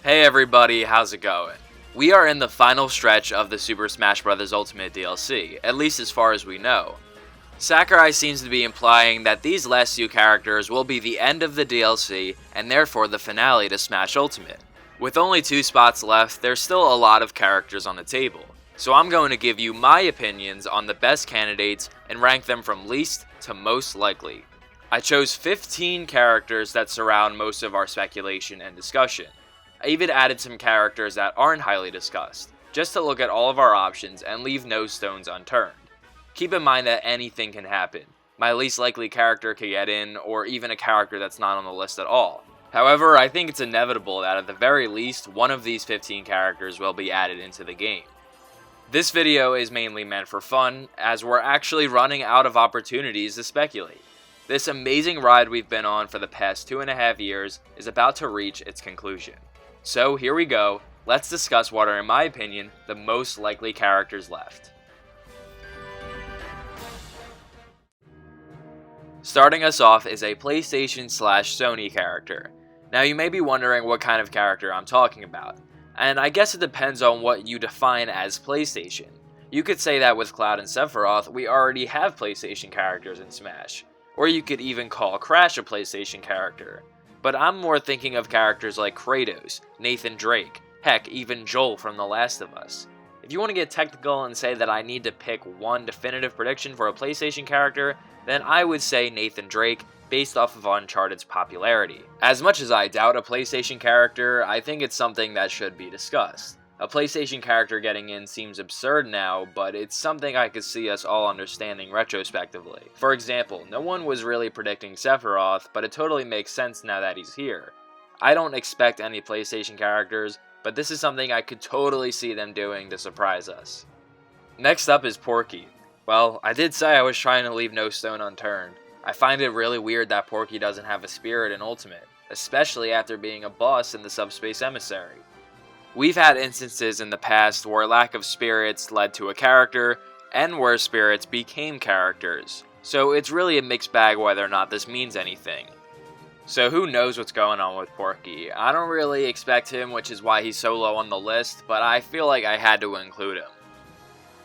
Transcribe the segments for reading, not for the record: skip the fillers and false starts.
Hey everybody, how's it going? We are in the final stretch of the Super Smash Bros. Ultimate DLC, at least as far as we know. Sakurai seems to be implying that these last two characters will be the end of the DLC and therefore the finale to Smash Ultimate. With only 2 spots left, there's still a lot of characters on the table, so I'm going to give you my opinions on the best candidates and rank them from least to most likely. I chose 15 characters that surround most of our speculation and discussion. I even added some characters that aren't highly discussed, just to look at all of our options and leave no stones unturned. Keep in mind that anything can happen. My least likely character could get in, or even a character that's not on the list at all. However, I think it's inevitable that at the very least, one of these 15 characters will be added into the game. This video is mainly meant for fun, as we're actually running out of opportunities to speculate. This amazing ride we've been on for the past 2.5 years is about to reach its conclusion. So here we go, let's discuss what are in my opinion the most likely characters left. Starting us off is a PlayStation/Sony character. Now you may be wondering what kind of character I'm talking about, and I guess it depends on what you define as PlayStation. You could say that with Cloud and Sephiroth we already have PlayStation characters in Smash, or you could even call Crash a PlayStation character. But I'm more thinking of characters like Kratos, Nathan Drake, heck, even Joel from The Last of Us. If you want to get technical and say that I need to pick one definitive prediction for a PlayStation character, then I would say Nathan Drake, based off of Uncharted's popularity. As much as I doubt a PlayStation character, I think it's something that should be discussed. A PlayStation character getting in seems absurd now, but it's something I could see us all understanding retrospectively. For example, no one was really predicting Sephiroth, but it totally makes sense now that he's here. I don't expect any PlayStation characters, but this is something I could totally see them doing to surprise us. Next up is Porky. Well, I did say I was trying to leave no stone unturned. I find it really weird that Porky doesn't have a spirit in Ultimate, especially after being a boss in the Subspace Emissary. We've had instances in the past where lack of spirits led to a character, and where spirits became characters, so it's really a mixed bag whether or not this means anything. So who knows what's going on with Porky? I don't really expect him, which is why he's so low on the list, but I feel like I had to include him.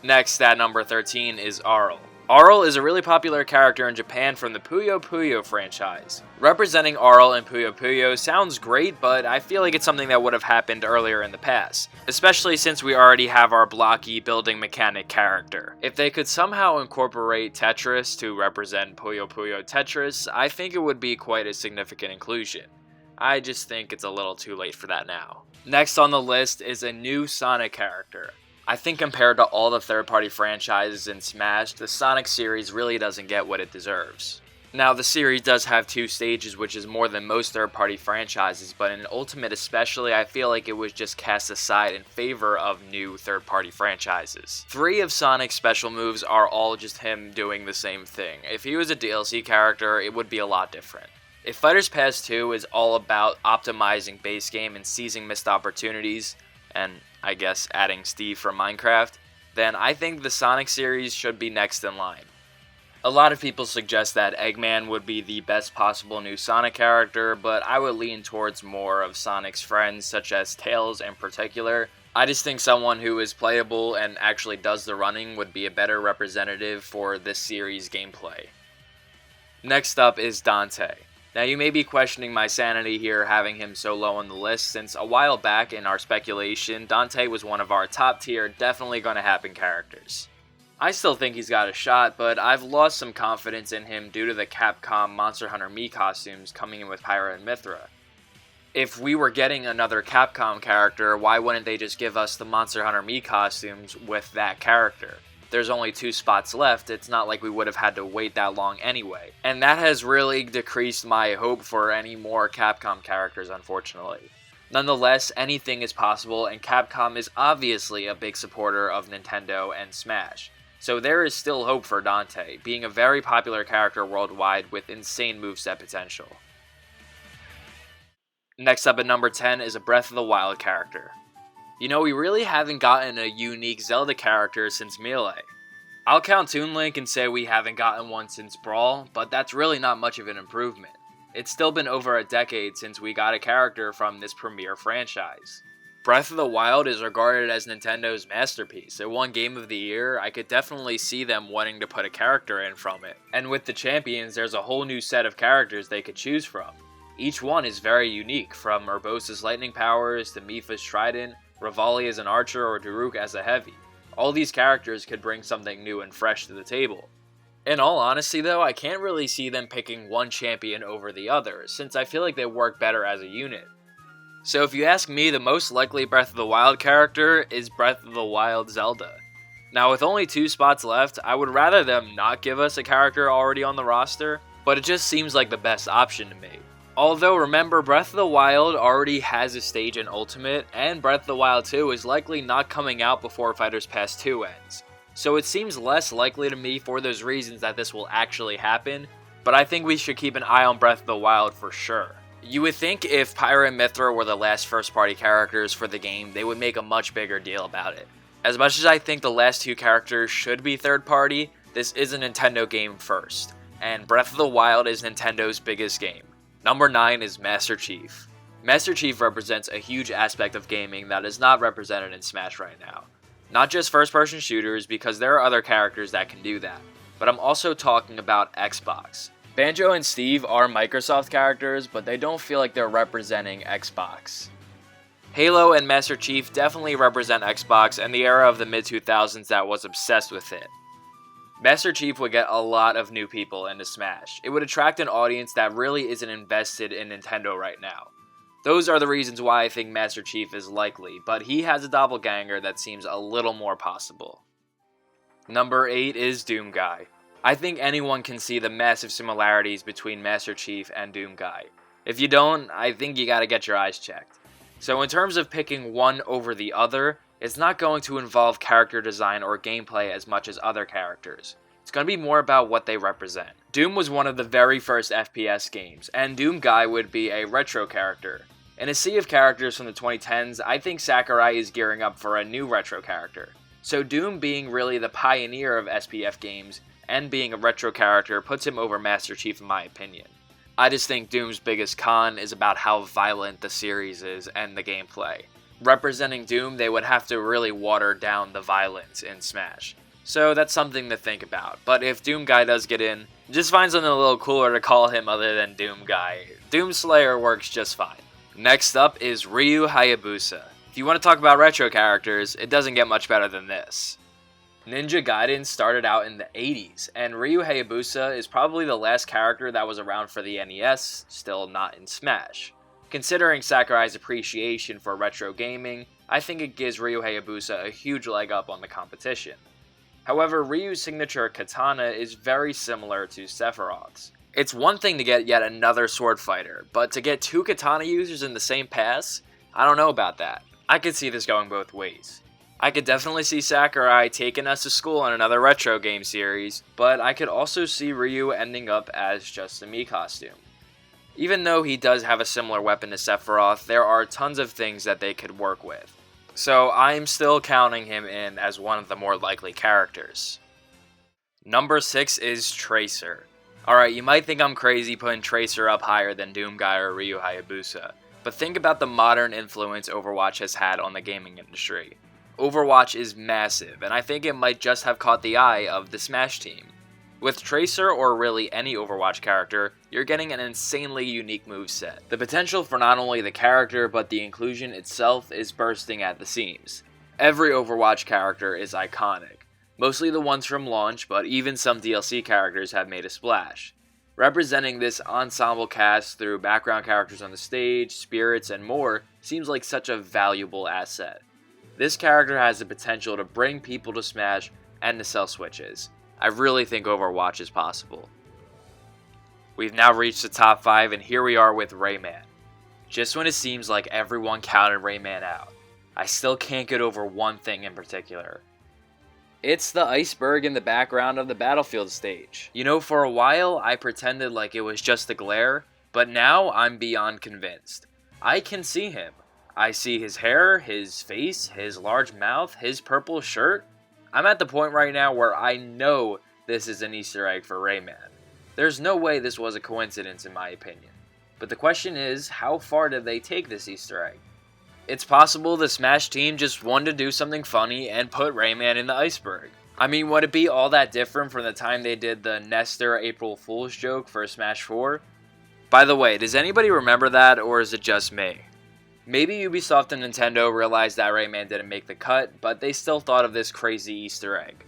Next, at number 13, is Arl. Arl is a really popular character in Japan from the Puyo Puyo franchise. Representing Arl in Puyo Puyo sounds great, but I feel like it's something that would have happened earlier in the past, especially since we already have our blocky building mechanic character. If they could somehow incorporate Tetris to represent Puyo Puyo Tetris, I think it would be quite a significant inclusion. I just think it's a little too late for that now. Next on the list is a new Sonic character. I think compared to all the third-party franchises in Smash, the Sonic series really doesn't get what it deserves. Now, the series does have 2 stages, which is more than most third-party franchises, but in Ultimate especially, I feel like it was just cast aside in favor of new third-party franchises. 3 of Sonic's special moves are all just him doing the same thing. If he was a DLC character, it would be a lot different. If Fighters Pass 2 is all about optimizing base game and seizing missed opportunities, and I guess adding Steve from Minecraft, then I think the Sonic series should be next in line. A lot of people suggest that Eggman would be the best possible new Sonic character, but I would lean towards more of Sonic's friends, such as Tails in particular. I just think someone who is playable and actually does the running would be a better representative for this series' gameplay. Next up is Dante. Now you may be questioning my sanity here having him so low on the list, since a while back in our speculation, Dante was one of our top tier definitely gonna happen characters. I still think he's got a shot, but I've lost some confidence in him due to the Capcom Monster Hunter Mii costumes coming in with Pyra and Mithra. If we were getting another Capcom character, why wouldn't they just give us the Monster Hunter Mii costumes with that character? There's only 2 spots left, it's not like we would have had to wait that long anyway. And that has really decreased my hope for any more Capcom characters, unfortunately. Nonetheless, anything is possible, and Capcom is obviously a big supporter of Nintendo and Smash. So there is still hope for Dante, being a very popular character worldwide with insane moveset potential. Next up at number 10 is a Breath of the Wild character. You know, we really haven't gotten a unique Zelda character since Melee. I'll count Toon Link and say we haven't gotten one since Brawl, but that's really not much of an improvement. It's still been over a decade since we got a character from this premier franchise. Breath of the Wild is regarded as Nintendo's masterpiece. It won Game of the Year. I could definitely see them wanting to put a character in from it. And with the champions, there's a whole new set of characters they could choose from. Each one is very unique, from Urbosa's lightning powers to Mipha's trident, Revali as an archer, or Daruk as a heavy. All these characters could bring something new and fresh to the table. In all honesty though, I can't really see them picking one champion over the other, since I feel like they work better as a unit. So if you ask me, the most likely Breath of the Wild character is Breath of the Wild Zelda. Now with only 2 spots left, I would rather them not give us a character already on the roster, but it just seems like the best option to me. Although remember, Breath of the Wild already has a stage in Ultimate, and Breath of the Wild 2 is likely not coming out before Fighters Pass 2 ends. So it seems less likely to me for those reasons that this will actually happen, but I think we should keep an eye on Breath of the Wild for sure. You would think if Pyra and Mythra were the last first-party characters for the game, they would make a much bigger deal about it. As much as I think the last 2 characters should be third-party, this is a Nintendo game first, and Breath of the Wild is Nintendo's biggest game. Number 9 is Master Chief. Master Chief represents a huge aspect of gaming that is not represented in Smash right now. Not just first-person shooters, because there are other characters that can do that, but I'm also talking about Xbox. Banjo and Steve are Microsoft characters, but they don't feel like they're representing Xbox. Halo and Master Chief definitely represent Xbox and the era of the mid-2000s that was obsessed with it. Master Chief would get a lot of new people into Smash. It would attract an audience that really isn't invested in Nintendo right now. Those are the reasons why I think Master Chief is likely, but he has a doppelganger that seems a little more possible. Number 8 is Doomguy. I think anyone can see the massive similarities between Master Chief and Doomguy. If you don't, I think you gotta get your eyes checked. So in terms of picking one over the other, it's not going to involve character design or gameplay as much as other characters. It's going to be more about what they represent. Doom was one of the very first FPS games, and Doomguy would be a retro character. In a sea of characters from the 2010s, I think Sakurai is gearing up for a new retro character. So Doom being really the pioneer of SPF games, and being a retro character puts him over Master Chief in my opinion. I just think Doom's biggest con is about how violent the series is and the gameplay. Representing Doom, they would have to really water down the violence in Smash. So that's something to think about. But if Doomguy does get in, just find something a little cooler to call him other than Doomguy. Doomslayer works just fine. Next up is Ryu Hayabusa. If you want to talk about retro characters, it doesn't get much better than this. Ninja Gaiden started out in the 80s, and Ryu Hayabusa is probably the last character that was around for the NES, still not in Smash. Considering Sakurai's appreciation for retro gaming, I think it gives Ryu Hayabusa a huge leg up on the competition. However, Ryu's signature katana is very similar to Sephiroth's. It's one thing to get yet another sword fighter, but to get 2 katana users in the same pass? I don't know about that. I could see this going both ways. I could definitely see Sakurai taking us to school on another retro game series, but I could also see Ryu ending up as just a Mii costume. Even though he does have a similar weapon to Sephiroth, there are tons of things that they could work with. So I'm still counting him in as one of the more likely characters. Number 6 is Tracer. Alright, you might think I'm crazy putting Tracer up higher than Doomguy or Ryu Hayabusa, but think about the modern influence Overwatch has had on the gaming industry. Overwatch is massive, and I think it might just have caught the eye of the Smash team. With Tracer, or really any Overwatch character, you're getting an insanely unique moveset. The potential for not only the character, but the inclusion itself is bursting at the seams. Every Overwatch character is iconic. Mostly the ones from launch, but even some DLC characters have made a splash. Representing this ensemble cast through background characters on the stage, spirits, and more seems like such a valuable asset. This character has the potential to bring people to Smash and to sell Switches. I really think Overwatch is possible. We've now reached the top 5, and here we are with Rayman. Just when it seems like everyone counted Rayman out, I still can't get over one thing in particular. It's the iceberg in the background of the Battlefield stage. You know, for a while I pretended like it was just a glare, but now I'm beyond convinced. I can see him. I see his hair, his face, his large mouth, his purple shirt. I'm at the point right now where I know this is an Easter egg for Rayman. There's no way this was a coincidence in my opinion. But the question is, how far did they take this Easter egg? It's possible the Smash team just wanted to do something funny and put Rayman in the iceberg. I mean, would it be all that different from the time they did the Nestor April Fool's joke for Smash 4? By the way, does anybody remember that, or is it just me? Maybe Ubisoft and Nintendo realized that Rayman didn't make the cut, but they still thought of this crazy Easter egg.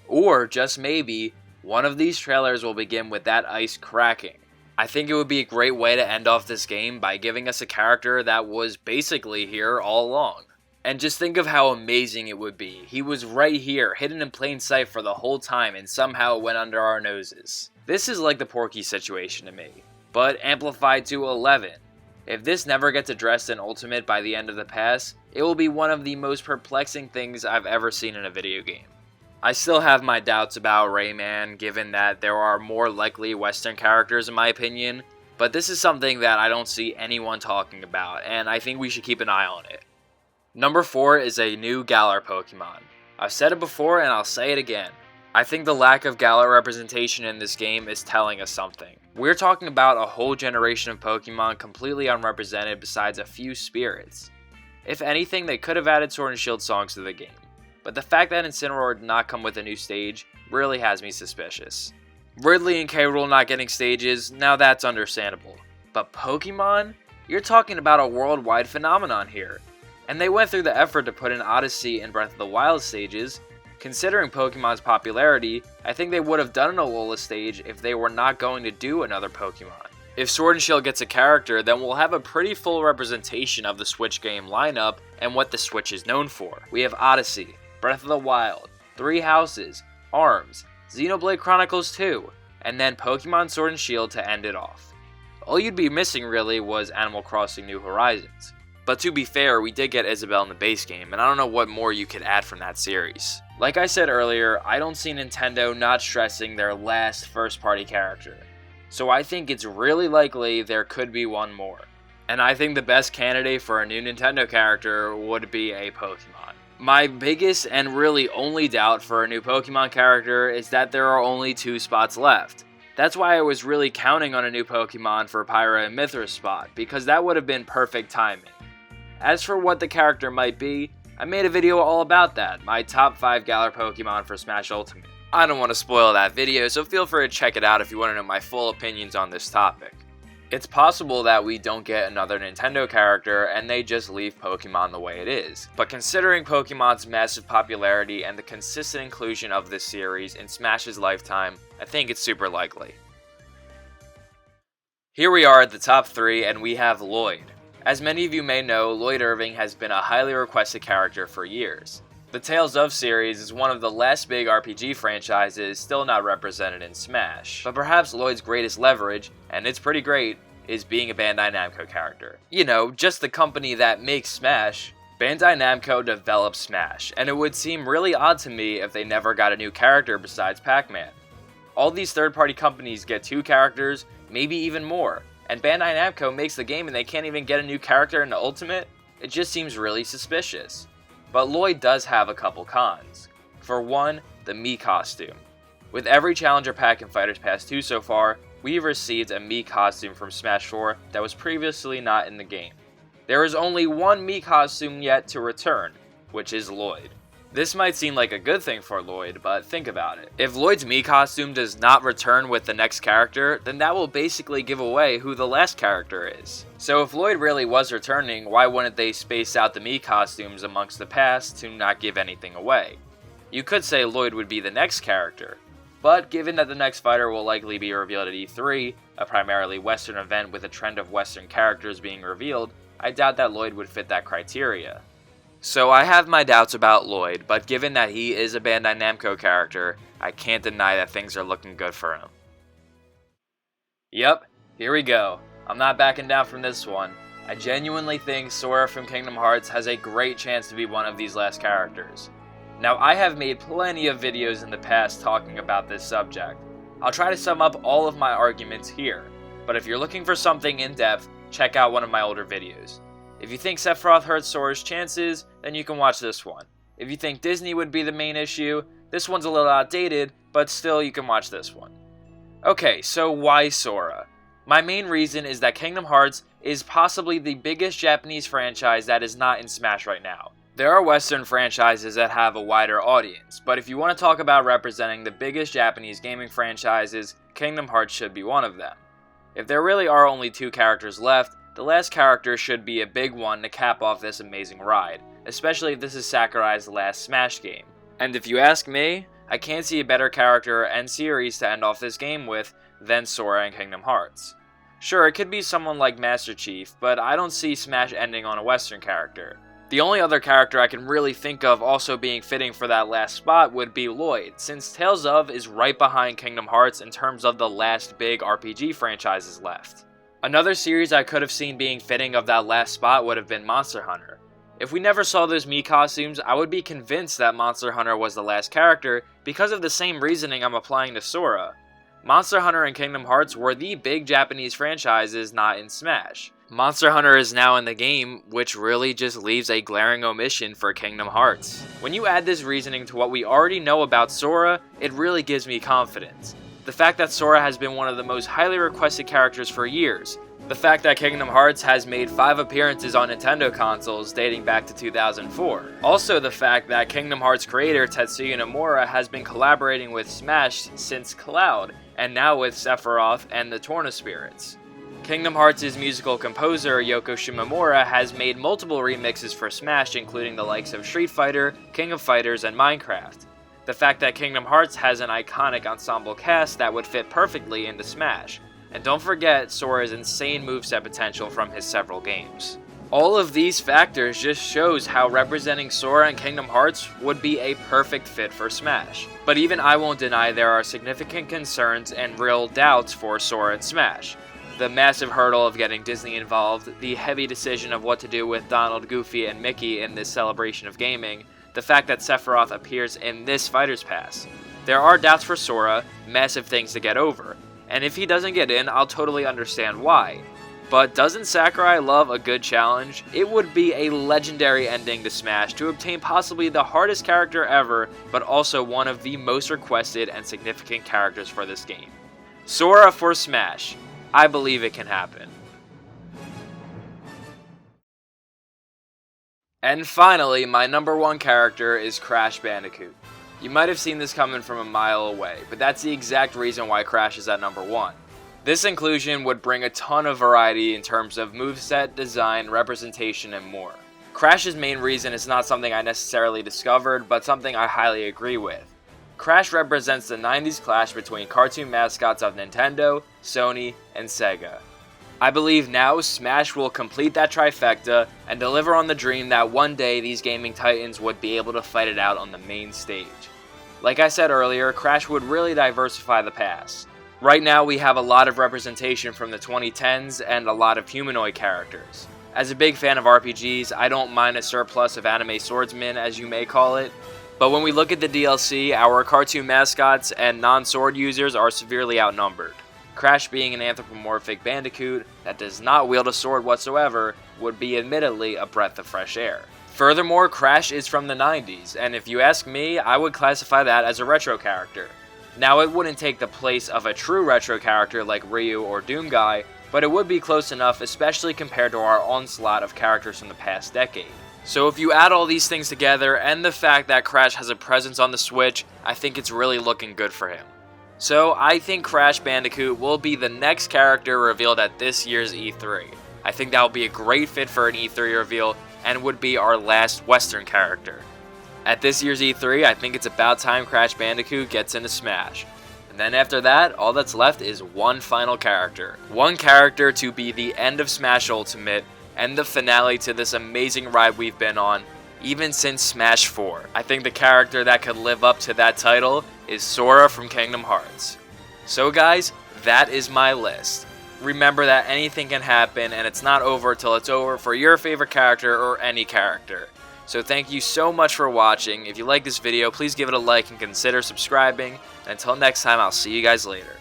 Or, just maybe, one of these trailers will begin with that ice cracking. I think it would be a great way to end off this game by giving us a character that was basically here all along. And just think of how amazing it would be. He was right here, hidden in plain sight for the whole time, and somehow it went under our noses. This is like the Porky situation to me, but amplified to 11. If this never gets addressed in Ultimate by the end of the pass, it will be one of the most perplexing things I've ever seen in a video game. I still have my doubts about Rayman, given that there are more likely Western characters in my opinion, but this is something that I don't see anyone talking about, and I think we should keep an eye on it. Number 4 is a new Galar Pokemon. I've said it before and I'll say it again. I think the lack of Galar representation in this game is telling us something. We're talking about a whole generation of Pokemon completely unrepresented besides a few spirits. If anything, they could have added Sword and Shield songs to the game. But the fact that Incineroar did not come with a new stage really has me suspicious. Ridley and K. Rool not getting stages, now that's understandable. But Pokemon? You're talking about a worldwide phenomenon here. And they went through the effort to put in Odyssey and Breath of the Wild stages. Considering Pokemon's popularity, I think they would have done an Alola stage if they were not going to do another Pokemon. If Sword and Shield gets a character, then we'll have a pretty full representation of the Switch game lineup and what the Switch is known for. We have Odyssey, Breath of the Wild, Three Houses, ARMS, Xenoblade Chronicles 2, and then Pokemon Sword and Shield to end it off. All you'd be missing really was Animal Crossing New Horizons. But to be fair, we did get Isabelle in the base game, and I don't know what more you could add from that series. Like I said earlier, I don't see Nintendo not stressing their last first-party character. So I think it's really likely there could be one more. And I think the best candidate for a new Nintendo character would be a Pokemon. My biggest and really only doubt for a new Pokemon character is that there are only 2 spots left. That's why I was really counting on a new Pokemon for Pyra and Mithra's spot, because that would have been perfect timing. As for what the character might be, I made a video all about that, my top 5 Galar Pokemon for Smash Ultimate. I don't want to spoil that video, so feel free to check it out if you want to know my full opinions on this topic. It's possible that we don't get another Nintendo character and they just leave Pokemon the way it is, but considering Pokemon's massive popularity and the consistent inclusion of this series in Smash's lifetime, I think it's super likely. Here we are at the top 3 and we have Lloyd. As many of you may know, Lloyd Irving has been a highly requested character for years. The Tales of series is one of the last big RPG franchises still not represented in Smash, but perhaps Lloyd's greatest leverage, and it's pretty great, is being a Bandai Namco character. You know, just the company that makes Smash. Bandai Namco developed Smash, and it would seem really odd to me if they never got a new character besides Pac-Man. All these third-party companies get 2 characters, maybe even more, and Bandai Namco makes the game and they can't even get a new character in the Ultimate? It just seems really suspicious. But Lloyd does have a couple cons. For one, the Mii costume. With every Challenger Pack in Fighters Pass 2 so far, we've received a Mii costume from Smash 4 that was previously not in the game. There is only one Mii costume yet to return, which is Lloyd. This might seem like a good thing for Lloyd, but think about it. If Lloyd's Mii costume does not return with the next character, then that will basically give away who the last character is. So if Lloyd really was returning, why wouldn't they space out the Mii costumes amongst the past to not give anything away? You could say Lloyd would be the next character, but given that the next fighter will likely be revealed at E3, a primarily Western event with a trend of Western characters being revealed, I doubt that Lloyd would fit that criteria. So I have my doubts about Lloyd, but given that he is a Bandai Namco character, I can't deny that things are looking good for him. Yep, here we go. I'm not backing down from this one. I genuinely think Sora from Kingdom Hearts has a great chance to be one of these last characters. Now I have made plenty of videos in the past talking about this subject. I'll try to sum up all of my arguments here, but if you're looking for something in depth, check out one of my older videos. If you think Sephiroth hurts Sora's chances, then you can watch this one. If you think Disney would be the main issue, this one's a little outdated, but still you can watch this one. Okay, so why Sora? My main reason is that Kingdom Hearts is possibly the biggest Japanese franchise that is not in Smash right now. There are Western franchises that have a wider audience, but if you want to talk about representing the biggest Japanese gaming franchises, Kingdom Hearts should be one of them. If there really are only 2 characters left, the last character should be a big one to cap off this amazing ride, especially if this is Sakurai's last Smash game. And if you ask me, I can't see a better character and series to end off this game with than Sora in Kingdom Hearts. Sure, it could be someone like Master Chief, but I don't see Smash ending on a Western character. The only other character I can really think of also being fitting for that last spot would be Lloyd, since Tales of is right behind Kingdom Hearts in terms of the last big RPG franchises left. Another series I could have seen being fitting of that last spot would have been Monster Hunter. If we never saw those Mii costumes, I would be convinced that Monster Hunter was the last character because of the same reasoning I'm applying to Sora. Monster Hunter and Kingdom Hearts were the big Japanese franchises not in Smash. Monster Hunter is now in the game, which really just leaves a glaring omission for Kingdom Hearts. When you add this reasoning to what we already know about Sora, it really gives me confidence. The fact that Sora has been one of the most highly requested characters for years. The fact that Kingdom Hearts has made 5 appearances on Nintendo consoles dating back to 2004. Also the fact that Kingdom Hearts creator Tetsuya Nomura has been collaborating with Smash since Cloud, and now with Sephiroth and the Torna Spirits. Kingdom Hearts' musical composer Yoko Shimomura has made multiple remixes for Smash, including the likes of Street Fighter, King of Fighters, and Minecraft. The fact that Kingdom Hearts has an iconic ensemble cast that would fit perfectly into Smash. And don't forget Sora's insane moveset potential from his several games. All of these factors just shows how representing Sora in Kingdom Hearts would be a perfect fit for Smash. But even I won't deny there are significant concerns and real doubts for Sora in Smash. The massive hurdle of getting Disney involved, the heavy decision of what to do with Donald, Goofy, and Mickey in this celebration of gaming, the fact that Sephiroth appears in this Fighter's Pass. There are doubts for Sora, massive things to get over, and if he doesn't get in, I'll totally understand why. But doesn't Sakurai love a good challenge? It would be a legendary ending to Smash to obtain possibly the hardest character ever, but also one of the most requested and significant characters for this game. Sora for Smash. I believe it can happen. And finally, my number 1 character is Crash Bandicoot. You might have seen this coming from a mile away, but that's the exact reason why Crash is at number 1. This inclusion would bring a ton of variety in terms of moveset, design, representation, and more. Crash's main reason is not something I necessarily discovered, but something I highly agree with. Crash represents the 90s clash between cartoon mascots of Nintendo, Sony, and Sega. I believe now Smash will complete that trifecta and deliver on the dream that one day these gaming titans would be able to fight it out on the main stage. Like I said earlier, Crash would really diversify the past. Right now we have a lot of representation from the 2010s and a lot of humanoid characters. As a big fan of RPGs, I don't mind a surplus of anime swordsmen, as you may call it. But when we look at the DLC, our cartoon mascots and non-sword users are severely outnumbered. Crash being an anthropomorphic bandicoot that does not wield a sword whatsoever would be admittedly a breath of fresh air. Furthermore, Crash is from the 90s, and if you ask me, I would classify that as a retro character. Now it wouldn't take the place of a true retro character like Ryu or Doomguy, but it would be close enough, especially compared to our onslaught of characters from the past decade. So if you add all these things together, and the fact that Crash has a presence on the Switch, I think it's really looking good for him. So I think Crash Bandicoot will be the next character revealed at this year's E3. I think that will be a great fit for an E3 reveal, and would be our last Western character. At this year's E3, I think it's about time Crash Bandicoot gets into Smash. And then after that, all that's left is one final character. One character to be the end of Smash Ultimate, and the finale to this amazing ride we've been on, even since Smash 4. I think the character that could live up to that title is Sora from Kingdom Hearts. So guys, that is my list. Remember that anything can happen, and it's not over till it's over for your favorite character or any character. So thank you so much for watching. If you like this video, please give it a like and consider subscribing. And until next time, I'll see you guys later.